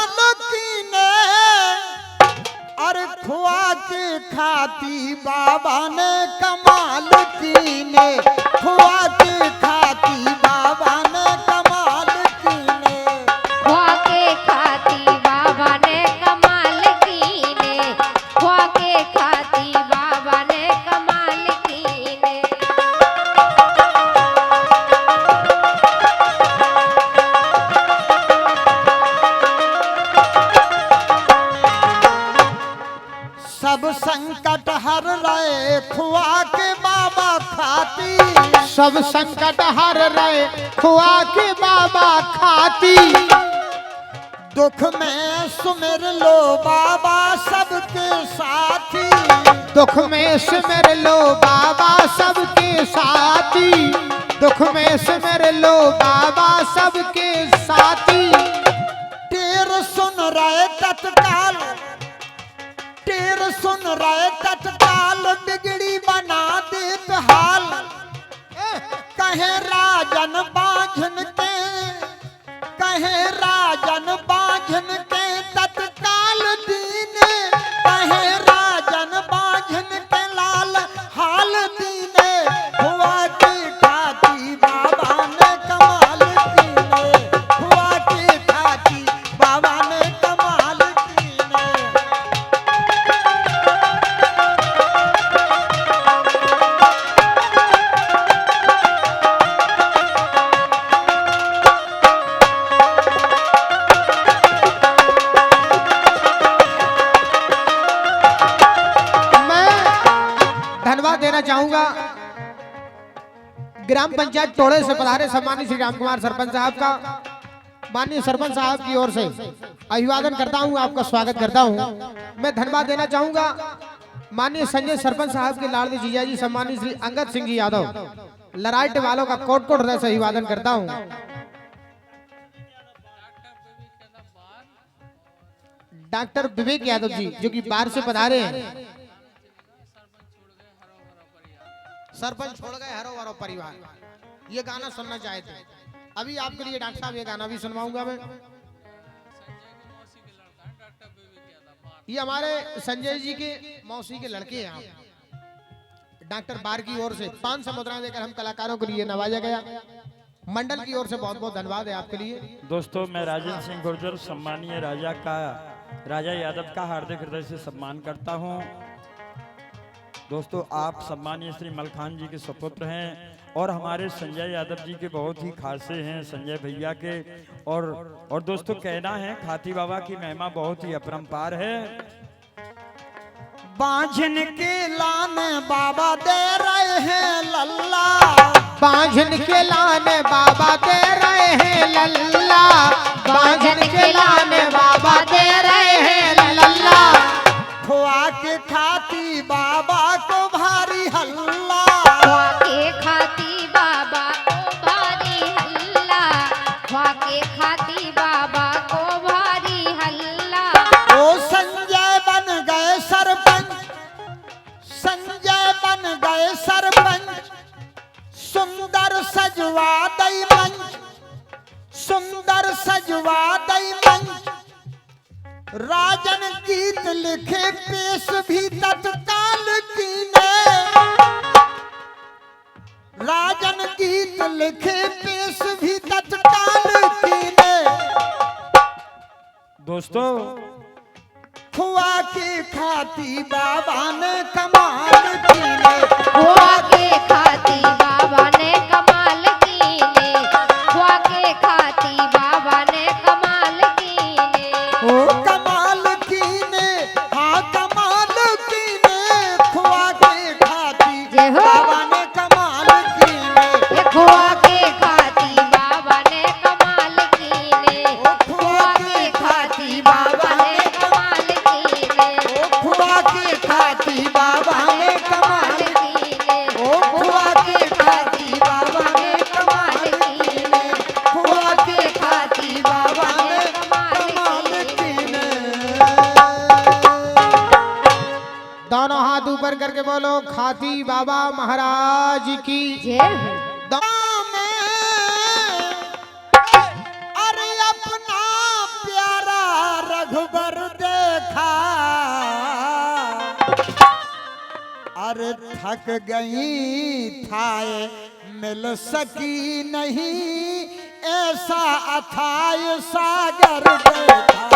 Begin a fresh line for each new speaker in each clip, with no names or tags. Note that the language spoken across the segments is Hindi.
कमाल कीने, अरे खुआ के खाती बाबा ने कमाल कीने, खुआ के खाती बाबा ने कमाल कीने।
खुआ के खाती बाबा ने कमाल कीने, खुआ के खाती बाबा ने कमाल कीने।
सब संकट हर रहे खुआ के बाबा खाती,
सब संकट हर रहे खुआ के बाबा खाती।
दुख में सुमिर लो बाबा सबके साथी,
दुख में सिमर लो बाबा सबके साथी, दुख में सिमर लो बाबा सबके साथी।
टेर सुन रहे तत्काल, टेर सुन रहे तत्काल, बिगड़ी बना देत हाल। कहे राजन बाझन के, कहे राजन बाझन के तत्काल दीन, कहे राजन बाझन के लाल हाल दीने। हुआ के खाती बाबा ने कमाल कीने, हुआ के खाती बाबा ने कमाल कीने।
मैं धन्यवाद देना चाहूंगा ग्राम पंचायत टोड़े से पधारे सम्मानित श्री राम कुमार सरपंच साहब का। माननीय सरपंच साहब की ओर से अभिवादन करता हूं, आपका स्वागत करता हूं। मैं धन्यवाद देना चाहूंगा माननीय संजय सरपंच साहब के लाडले जीजा जी सम्मानित श्री अंगद सिंह जी यादव, लराइट वालों का कोट कोट हृदय से अभिवादन करता हूं। डॉक्टर विवेक यादव जी जो कि बाहर से पधारे हैं। सरपंच छोड़ गए हरो हरो परिवार, ये गाना सुनना चाहे थे। अभी आपके लिए डॉक्टर साहब ये गाना भी सुनवाऊंगा मैं। ये हमारे संजय जी के मौसी के लड़के हैं। डॉक्टर बार की ओर से 500 मुद्राएं देकर हम कलाकारों के लिए नवाजा गया। मंडल की ओर से बहुत बहुत धन्यवाद है आपके लिए।
दोस्तों, मैं राजेंद्र सिंह गुर्जर सम्मानीय राजा यादव का हार्दिक हृदय से सम्मान करता हूं। दोस्तों, आप सम्मानीय श्री मलखान जी के सुपुत्र हैं और हमारे संजय यादव जी के बहुत ही खासे हैं, संजय भैया के। और दोस्तों, कहना है खाती बाबा की महिमा बहुत ही अपरंपार है।
बांझन के लाने बाबा दे रहे हैं लल्ला,
बांझन के लाने बाबा दे रहे हैं लल्ला, बांझन के लाने बाबा दे रहे हैं लल्ला।
खुआ के खाती बाबा को भारी हल्ला,
खुआ के खाती बाबा को भारी हल्ला, खुआ के खाती बाबा को भारी हल्ला।
ओ संजय बन गए सरपंच, संजय बन गए सरपंच, सुंदर सजवा दई मंच, सुंदर सजवा दई मंच। राजन गीत लिखे पेश भी तत्काल कीने, राजन गीत लिखे पेश भी तत्काल कीने।
दोस्तों,
खुआ के खाती बाबा ने कमाल कीने,
खुआ के खाती बाबा ने कमाल कीने, खुआ के खाती बाबा ने कमाल कीने।
ओ कमाल कीने, हाँ कमाल कीने। खुआ के खाती
जय हो।
बाबा ने कमाल कीने,
ये खुआ के खाती बाबा ने कमाल कीने, खुआ के खाती बाबा ने कमाल कीने,
ओ खुआ के खाती बाबा ने कमाल,
कीने,
ओ खुआ के खाती बाबा ने कमाल कीने, खुआ के खाती बाबा ने कमाल कीने।
दोनों हाथ ऊपर करके बोलो खाती बाबा महाराज की।
जय हो।
अरे अपना प्यारा
रघुबर देखा, अरे थक गई थाए मिल सकी नहीं, ऐसा अथाय सागर देखा।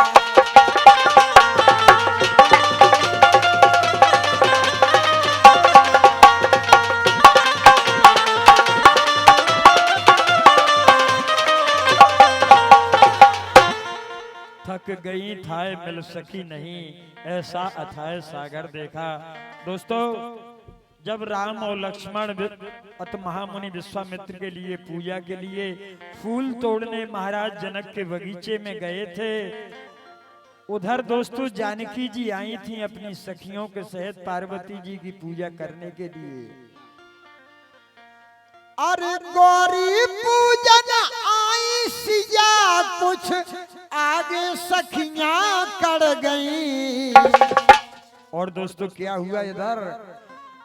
थक गई थाए मिल सकी नहीं, ऐसा अथाय सागर देखा। दोस्तों, जब राम और लक्ष्मण अत महामुनि विश्वामित्र के लिए पूजा के लिए फूल तोड़ने महाराज जनक के बगीचे में गए थे, उधर दोस्तों जानकी जी आई थी अपनी सखियों के सहित पार्वती जी की पूजा करने के लिए।
अरे गौरी पूजन आई सिया, कुछ आगे सखियां कर गई।
और दोस्तों क्या हुआ इधर?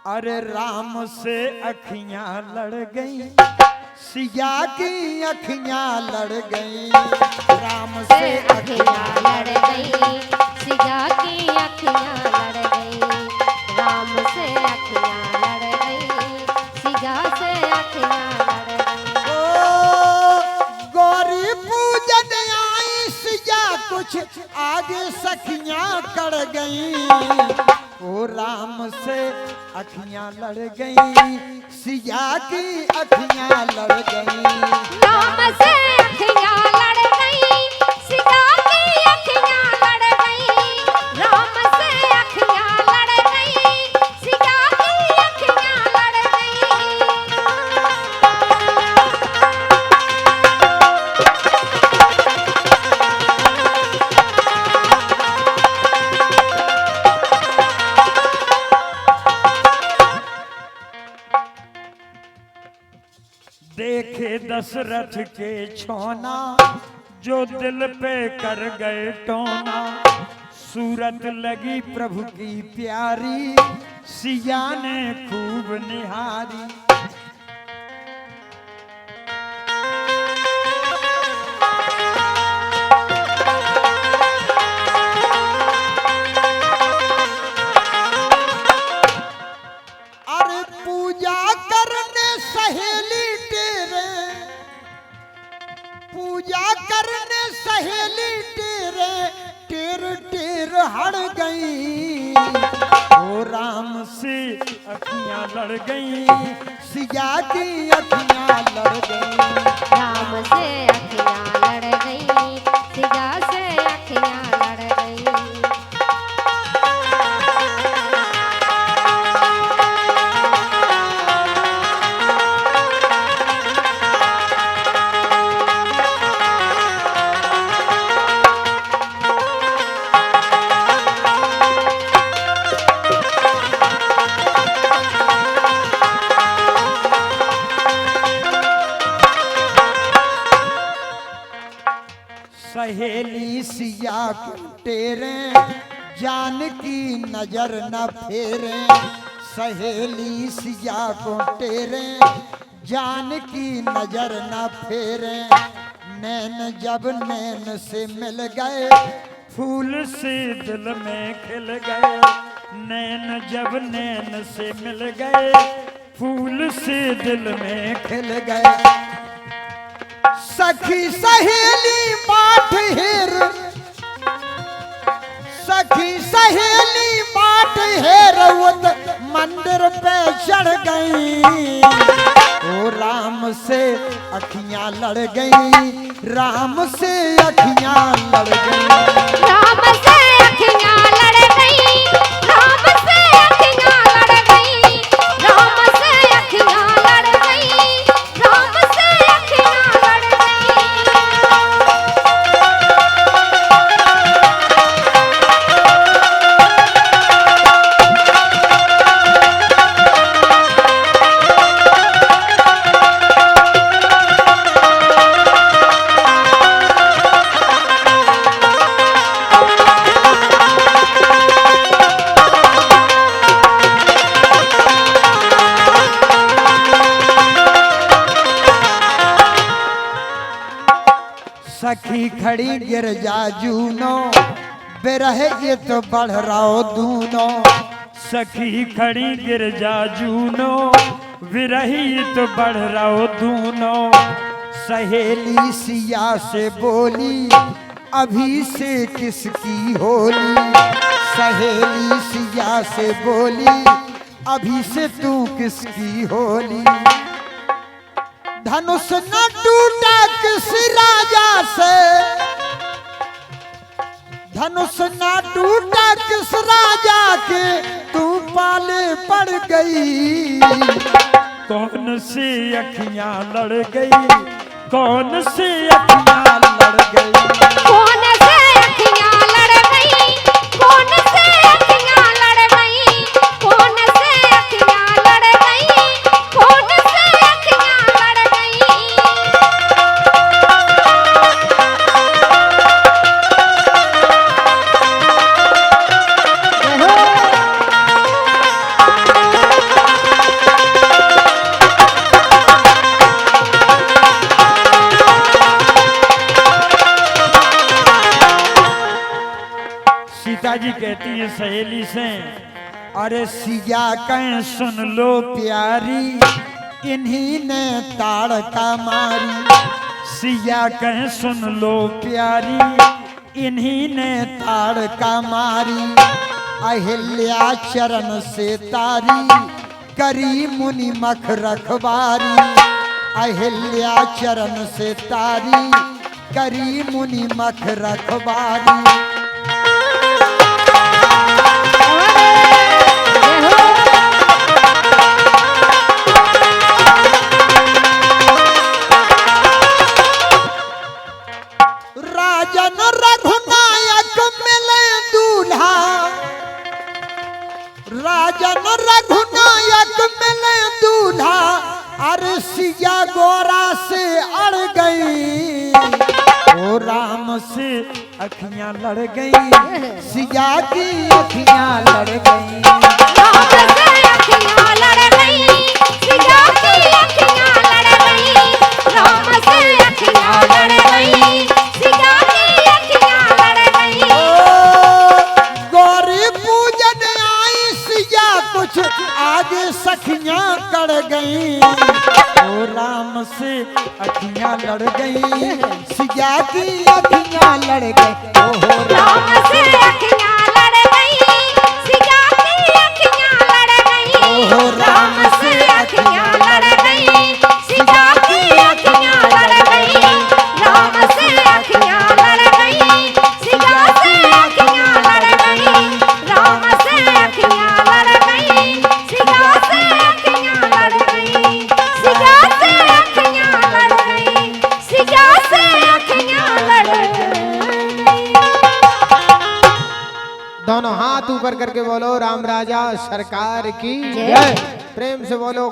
अरे राम से अखियां लड़ गई, सिया की अखियां लड़ गई। राम से अखियां
लड़ गई, सिया की अखियां लड़ गई। राम से अखियां लड़ गई, सिया से अखियां लड़ गई।
ओ गौरी पूजन आई सिया, कुछ आगे सखियां कर गई। ओ राम से अखियां लड़ गई, सिया की अखियां लड़ गई।
राम से अखियां लड़ गई, सिया की अखियां लड़ गई। राम से अखियां लड़ गई, सिया की अखियां लड़ गई।
देखे दशरथ के छोना, जो दिल पे कर गए टोना। सूरत लगी प्रभु की प्यारी, सिया ने खूब निहारी।
अरे पूजा करने सहेली तेरे, पूजा करने सहेली तेरे, टेर टेर हड़ गई।
ओ राम से अखियां लड़ गई,
सिया की अखियां लड़ गई।
राम से अखियां लड़ गई, सिया से अखियां लड़ गई।
सहेली सिया को तेरे, जान की नजर न फेरे। सहेली सिया को तेरे, जान की नजर न फेरे। नैन जब नैन से मिल गए,
फूल से दिल में खिल गए। नैन जब नैन से मिल गए, फूल से दिल में
खिल गए। सखी सहेली बाट हेर, सखी सहेली बाट हेरवत मंदिर पे चढ़ गई। ओ राम से अखियां लड़ गई, राम से अखियां लड़ गई।
राम से अखियां लड़ गई, राम से अखियां लड़ गई। राम से अखियां लड़ गई, राम से अखियां लड़ गई।
सखी खड़ी गिरजा जूनो, बिरह ये तो बढ़ रहा दूनो
सखी खड़ी गिरजा जूनो विरही तो बढ़ रहो दूनो।
सहेली सिया से बोली अभी से किसकी होली। सहेली सिया से बोली अभी से तू किसकी होली। धनुष न टूटा किस राजा से, धनुष न टूटा किस राजा के तू पाले पड़ गई।
कौन सी अखियां लड़ गई, कौन सी अखियां लड़ गई।
कौन से अखियां लड़ गई, कौन से अखियां लड़ गई, कौन से अखियां लड़ गई, कौन से अखियां लड़ गई।
सीता जी कहती है सहेली से,
अरे सिया कह सुन लो प्यारी इन्हीं ने ताड़का मारी।
सिया कह सुन लो प्यारी
इन्हीं ने ताड़का मारी। अहिल्या चरण से तारी करी मुनि मख रखबारी। अहिल्या चरण से तारी करी मुनि मख रखबारी। राजन रघुनायक मिले दूल्हा, राजन रघुनायक मिले दूल्हा। अरे सिया गोरा से अड़ गई, ओ राम से
अखियां लड़ गई।
सिया की अखियां लड़ गई।
राम से अखियां लड़ गई, सिया की अखियां लड़ गई। राम से अखियां लड़ गई, सिया की अखियां लड़ गई।
गौरी पूजन आई सिया कुछ आगे सखियां कड़ गई।
ओ राम से अखियां लड़ गई,
सिया की अखियां लड़ गई। ओहो
राम से अखियां लड़ गई, सिया की अखियां लड़ गई।
ओहो
राम से अखियां लड़ गई, सिया की अखियां लड़ गई। राम से अखियां लड़ गई, सिया से अखियां लड़ गई। राम से अखियां लड़ गई, सिया से अखियां लड़ गई। सिया से अखियां लड़ गई, सिया से अखियां लड़ गई।
दोनों हाथ ऊपर करके बोलो राम राजा सरकार की
जय।
जय। प्रेम से बोलो